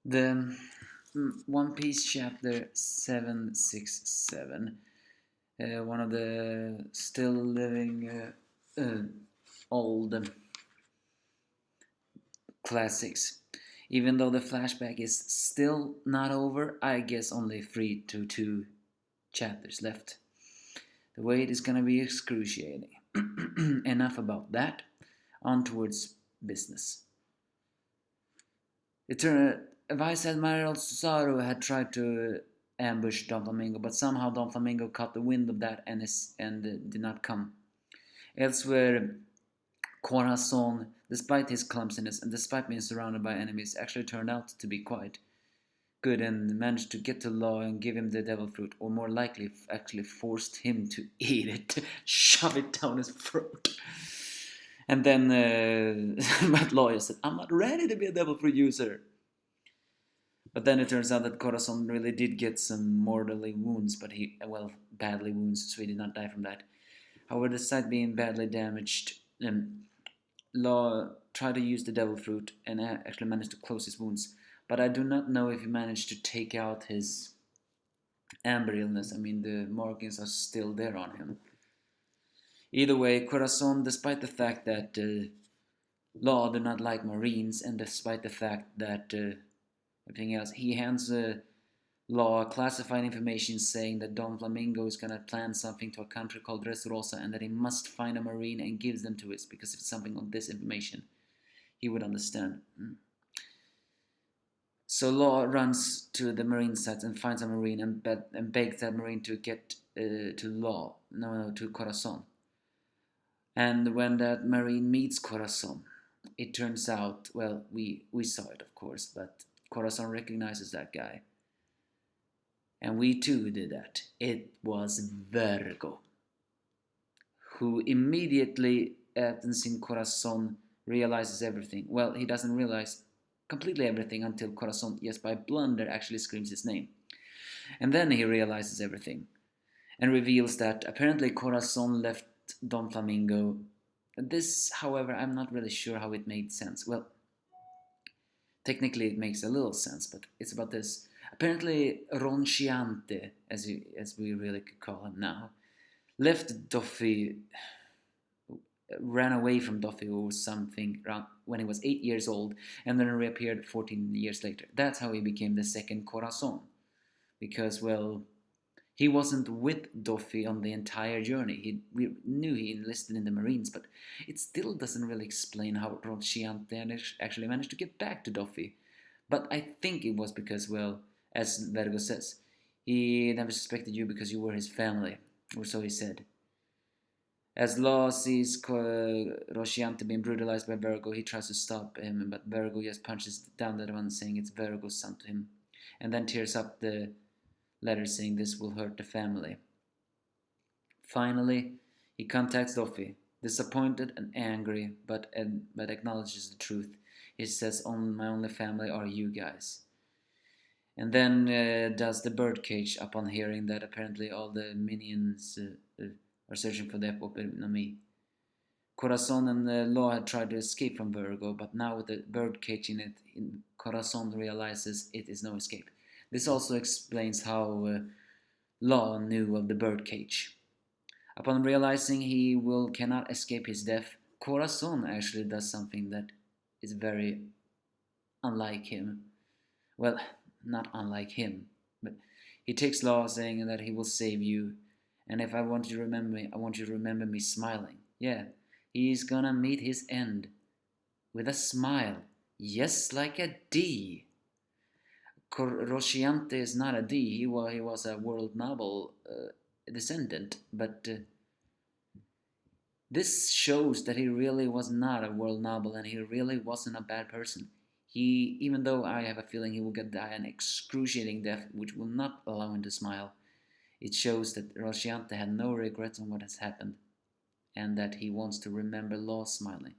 The One Piece chapter 767, one of the still living old classics. Even though the flashback is still not over, I guess only 3 to 2 chapters left. The wait is gonna be excruciating. Enough about that. On towards business. Vice Admiral Cesaro had tried to ambush Don Flamingo, but somehow Don Flamingo caught the wind of that and did not come. Elsewhere, Corazon, despite his clumsiness and despite being surrounded by enemies, actually turned out to be quite good and managed to get to Law and give him the devil fruit, or more likely, actually forced him to eat it, shove it down his throat. And then Matt Lawyer said, "I'm not ready to be a devil fruit user." But then it turns out that Corazon really did get some mortally wounds, but badly wounds, so he did not die from that. However, despite being badly damaged, Law tried to use the devil fruit and actually managed to close his wounds. But I do not know if he managed to take out his amber illness. I mean, the markings are still there on him. Either way, Corazon, despite the fact that Law do not like Marines, and despite the fact that everything else, he hands Law classified information saying that Don Flamingo is gonna plan something to a country called Dressrosa and that he must find a Marine and gives them to it, because if it's something on this information, he would understand. So Law runs to the Marine site and finds a Marine and begs that Marine to get to Corazon. And when that Marine meets Corazon, it turns out, well, we saw it of course, but Corazon recognizes that guy. And we too did that. It was Vergo, who immediately, after seeing Corazon, realizes everything. Well, he doesn't realize completely everything until Corazon, yes, by blunder, actually screams his name. And then he realizes everything and reveals that apparently Corazon left Don Flamingo. This, however, I'm not really sure how it made sense. Well, technically it makes a little sense, but it's about this. Apparently Rociante, as we really could call him now, left Duffy, ran away from Duffy or something around when he was 8 years old, and then reappeared 14 years later. That's how he became the second Corazon. Because, well, he wasn't with Duffy on the entire journey. We knew he enlisted in the Marines, but it still doesn't really explain how Rociante actually managed to get back to Duffy. But I think it was because, well, as Vergo says, he never suspected you because you were his family, or so he said. As Law sees Rociante being brutalized by Vergo, he tries to stop him, but Vergo just punches down that one, saying it's Vergo's son to him, and then tears up the letter saying this will hurt the family. Finally, he contacts Duffy, disappointed and angry, but acknowledges the truth. He says, my only family are you guys. And then does the birdcage upon hearing that apparently all the minions are searching for the Eponomy. Corazon and Law had tried to escape from Vergo, but now with the birdcage in it, Corazon realizes it is no escape. This also explains how Law knew of the birdcage. Upon realizing he cannot escape his death, Corazon actually does something that is very unlike him. Well, not unlike him, but he takes Law, saying that he will save you, and if I want you to remember me, I want you to remember me smiling. Yeah, he's gonna meet his end with a smile. Yes, like a D. Rociante is not a D. He was a world noble descendant, but this shows that he really was not a world noble, and he really wasn't a bad person. Even though I have a feeling he will die an excruciating death, which will not allow him to smile, it shows that Rociante had no regrets on what has happened, and that he wants to remember Law smiling.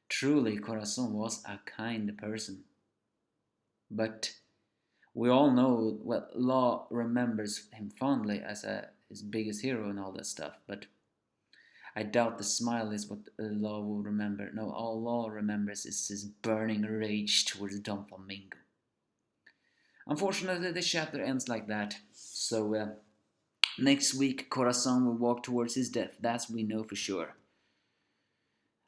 Truly, Corazon was a kind person. But we all know, well, Law remembers him fondly as his biggest hero and all that stuff, but I doubt the smile is what Law will remember. No, all Law remembers is his burning rage towards Don Flamingo. Unfortunately, the chapter ends like that. So next week, Corazon will walk towards his death. That we know for sure.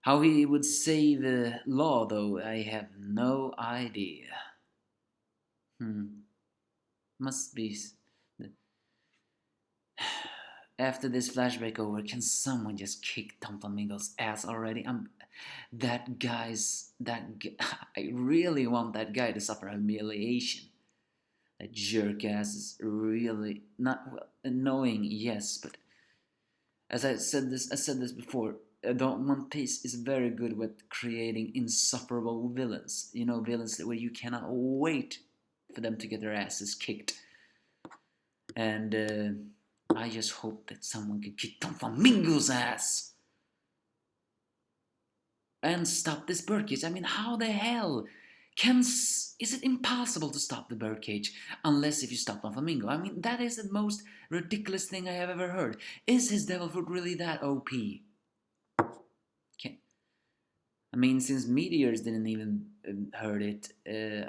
How he would save Law, though, I have no idea. Must be. After this flashback over, can someone just kick Tom Flamingo's ass already? I really want that guy to suffer humiliation. That jerk ass is really not well, annoying, yes, but as I said this before. One Piece is very good with creating insufferable villains. You know, villains where you cannot wait for them to get their asses kicked. And I just hope that someone can kick Tom Flamingo's ass and stop this birdcage. I mean, how the hell is it impossible to stop the birdcage unless if you stop Tom Flamingo? I mean, that is the most ridiculous thing I have ever heard. Is his devil fruit really that OP? Okay. I mean, since meteors didn't even hurt it,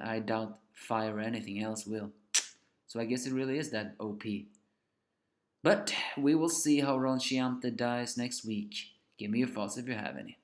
I doubt fire or anything else will. So I guess it really is that OP. But we will see how Rociante dies next week. Give me your thoughts if you have any.